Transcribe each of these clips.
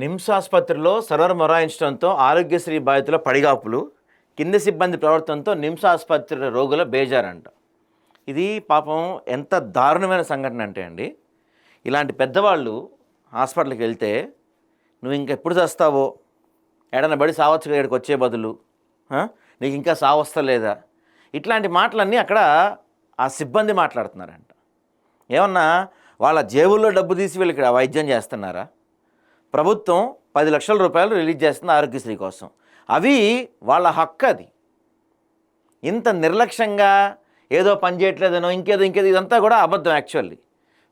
నిమ్స్ ఆసుపత్రిలో సర్వర్ మొరాయించడంతో ఆరోగ్యశ్రీ బాధితుల పడిగాపులు, కింది సిబ్బంది ప్రవర్తనతో నిమ్స్ ఆసుపత్రి రోగుల బేజారంట. ఇది పాపం ఎంత దారుణమైన సంఘటన అంటే అండి, ఇలాంటి పెద్దవాళ్ళు హాస్పిటల్కి వెళ్తే నువ్వు ఇంకెప్పుడు చస్తావో, ఎడన బడి సావచ్చు ఇక్కడికి వచ్చే బదులు, నీకు ఇంకా సావస్తలేదా, ఇట్లాంటి మాటలన్నీ అక్కడ ఆ సిబ్బంది మాట్లాడుతున్నారంట. ఏమన్నా వాళ్ళ జేబుల్లో డబ్బు తీసి వీళ్ళు ఇక్కడ వైద్యం చేస్తున్నారా? ప్రభుత్వం 10 లక్షల రూపాయలు రిలీజ్ చేస్తుంది ఆరోగ్యశ్రీ కోసం. అవి వాళ్ళ హక్కు. అది ఇంత నిర్లక్ష్యంగా ఏదో పని చేయట్లేదనో ఇంకేదో ఇదంతా కూడా అబద్ధం. యాక్చువల్లీ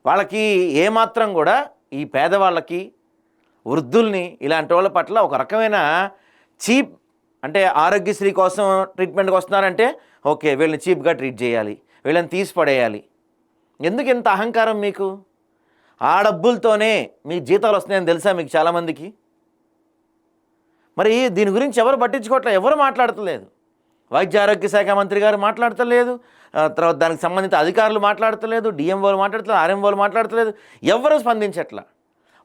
వాళ్ళకి ఏమాత్రం కూడా ఈ పేదవాళ్ళకి, వృద్ధుల్ని, ఇలాంటి వాళ్ళ పట్ల ఒక రకమైన చీప్, అంటే ఆరోగ్యశ్రీ కోసం ట్రీట్మెంట్కి వస్తున్నారంటే ఓకే వీళ్ళని చీప్గా ట్రీట్ చేయాలి, వీళ్ళని తీసి పడేయాలి. ఎందుకు ఇంత అహంకారం మీకు? ఆ డబ్బులతోనే మీకు జీతాలు వస్తున్నాయని తెలుసా మీకు చాలామందికి? మరి దీని గురించి ఎవరు పట్టించుకోవట్లేదు, ఎవరు మాట్లాడతలేదు. వైద్య ఆరోగ్య శాఖ మంత్రి గారు మాట్లాడతలేదు, తర్వాత దానికి సంబంధిత అధికారులు మాట్లాడతలేదు, డిఎంఓలు మాట్లాడతలేదు, ఆర్ఎంఓలు మాట్లాడతలేదు, ఎవరు స్పందించట్లా.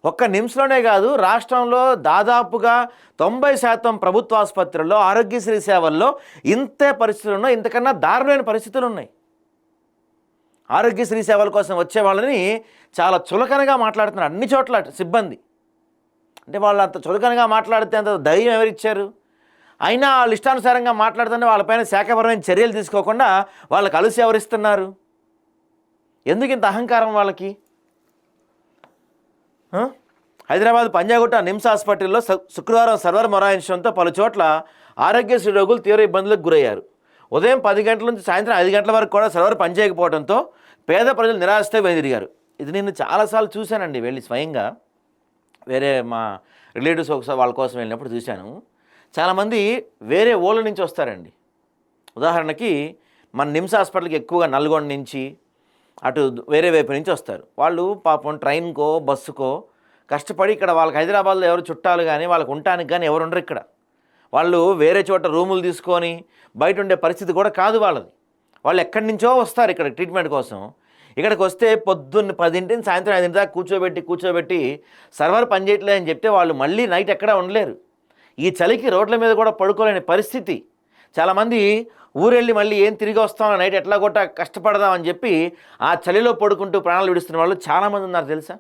ఒక్క నిమిషంలోనే కాదు, రాష్ట్రంలో దాదాపుగా 90% ప్రభుత్వ ఆసుపత్రుల్లో ఆరోగ్యశ్రీ సేవల్లో ఇంతే పరిస్థితులు ఉన్నాయి, ఇంతకన్నా దారుణమైన పరిస్థితులు ఉన్నాయి. ఆరోగ్యశ్రీ సేవల కోసం వచ్చే వాళ్ళని చాలా చులకనగా మాట్లాడుతున్నారు అన్ని చోట్ల సిబ్బంది. అంటే వాళ్ళు అంత చులకనగా మాట్లాడితే అంత ధైర్యం ఎవరిచ్చారు? అయినా వాళ్ళు ఇష్టానుసారంగా మాట్లాడుతుంటే వాళ్ళపైన శాఖపరమైన చర్యలు తీసుకోకుండా వాళ్ళకి అలుసు ఎవరిస్తున్నారు? ఎందుకు ఇంత అహంకారం వాళ్ళకి? హైదరాబాద్ పంజాగుట్ట నిమ్స్ హాస్పిటల్లో శుక్రవారం సర్వర్ మొరాయించడంతో పలు చోట్ల ఆరోగ్యశ్రీ రోగులు తీవ్ర ఇబ్బందులకు గురయ్యారు. ఉదయం 10 గంటల నుంచి సాయంత్రం 5 గంటల వరకు కూడా సర్వర్ పనిచేయకపోవడంతో పేద ప్రజలు నిరాశతో వెనుదిరిగారు. ఇది నేను చాలాసార్లు చూశానండి, వెళ్ళి స్వయంగా వేరే మా రిలేటివ్స్ ఒకసారి వాళ్ళ కోసం వెళ్ళినప్పుడు చూశాను. చాలామంది వేరే ఊళ్ళ నుంచి వస్తారండి. ఉదాహరణకి మన నిమ్స్ హాస్పిటల్కి ఎక్కువగా నల్గొండ నుంచి, అటు వేరే వైపు నుంచి వస్తారు. వాళ్ళు పాపం ట్రైన్కో బస్సుకో కష్టపడి ఇక్కడ వాళ్ళకి హైదరాబాద్లో ఎవరు చుట్టాలు కానీ వాళ్ళకు ఉండటానికి కానీ ఎవరు ఉండరు. ఇక్కడ వాళ్ళు వేరే చోట రూములు తీసుకొని బయట ఉండే పరిస్థితి కూడా కాదు వాళ్ళది. వాళ్ళు ఎక్కడి నుంచో వస్తారు ఇక్కడ ట్రీట్మెంట్ కోసం. ఇక్కడికి వస్తే పొద్దున్న 10 నుంచి సాయంత్రం 5 దాకా కూర్చోబెట్టి సర్వర్ పనిచేయట్లేదు అని చెప్తే వాళ్ళు మళ్ళీ నైట్ ఎక్కడా ఉండలేరు. ఈ చలికి రోడ్ల మీద కూడా పడుకోలేని పరిస్థితి. చాలామంది ఊరెళ్ళి మళ్ళీ ఏం తిరిగి వస్తామని నైట్ ఎట్లా కొట్టా కష్టపడదామని చెప్పి ఆ చలిలో పడుకుంటూ ప్రాణాలు విడుస్తున్న వాళ్ళు చాలామంది ఉన్నారు తెలుసా.